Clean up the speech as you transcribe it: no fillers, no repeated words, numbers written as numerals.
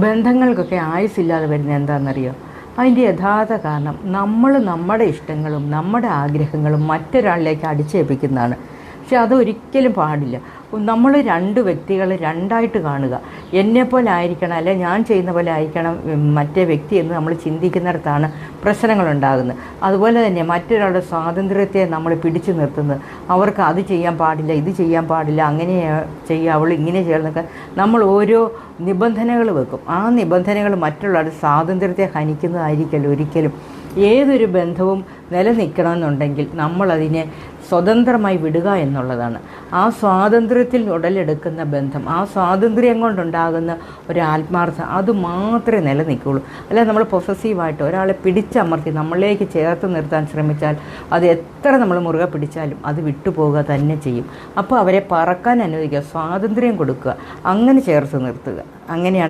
ബന്ധങ്ങൾക്കൊക്കെ ആയുസ്സില്ലാതെ വരുന്നത് എന്താണെന്നറിയോ? അതിൻ്റെ യഥാർത്ഥ കാരണം നമ്മൾ നമ്മുടെ ഇഷ്ടങ്ങളും നമ്മുടെ ആഗ്രഹങ്ങളും മറ്റൊരാളിലേക്ക് അടിച്ചേൽപ്പിക്കുന്നതാണ്. പക്ഷെ അതൊരിക്കലും പാടില്ല. നമ്മൾ രണ്ട് വ്യക്തികൾ രണ്ടായിട്ട് കാണുക. എന്നെപ്പോലെ ആയിരിക്കണം, അല്ലെ ഞാൻ ചെയ്യുന്ന പോലെ ആയിരിക്കണം മറ്റേ വ്യക്തി എന്ന് നമ്മൾ ചിന്തിക്കുന്നിടത്താണ് പ്രശ്നങ്ങളുണ്ടാകുന്നത്. അതുപോലെ തന്നെ മറ്റൊരാളുടെ സ്വാതന്ത്ര്യത്തെ നമ്മൾ പിടിച്ചു നിർത്തുന്നത്. അവർക്ക് അത് ചെയ്യാൻ പാടില്ല, ഇത് ചെയ്യാൻ പാടില്ല, അങ്ങനെ ചെയ്യാവുള്ളൂ, ഇങ്ങനെ ചെയ്യണമെന്നൊക്കെ നമ്മൾ ഓരോ നിബന്ധനകൾ വെക്കും. ആ നിബന്ധനകൾ മറ്റുള്ളവരുടെ സ്വാതന്ത്ര്യത്തെ ഹനിക്കുന്നതായിരിക്കല്ലോ ഒരിക്കലും. ഏതൊരു ബന്ധവും നിലനിൽക്കണമെന്നുണ്ടെങ്കിൽ നമ്മളതിനെ സ്വതന്ത്രമായി വിടുക എന്നുള്ളതാണ്. ആ സ്വാതന്ത്ര്യത്തിൽ ഉടലെടുക്കുന്ന ബന്ധം, ആ സ്വാതന്ത്ര്യം കൊണ്ടുണ്ടാകുന്ന ഒരു ആത്മാർത്ഥം, അത് മാത്രമേ നിലനിൽക്കുകയുള്ളൂ. അല്ലാതെ നമ്മൾ പൊസസീവായിട്ട് ഒരാളെ പിടിച്ചമർത്തി നമ്മളിലേക്ക് ചേർത്ത് നിർത്താൻ ശ്രമിച്ചാൽ അത് എത്ര നമ്മൾ മുറുകെ പിടിച്ചാലും അത് വിട്ടുപോകുക തന്നെ ചെയ്യും. അപ്പോൾ അവരെ പറക്കാൻ അനുവദിക്കുക, സ്വാതന്ത്ര്യം കൊടുക്കുക, അങ്ങനെ ചേർത്ത് നിർത്തുക. അങ്ങനെയാണ്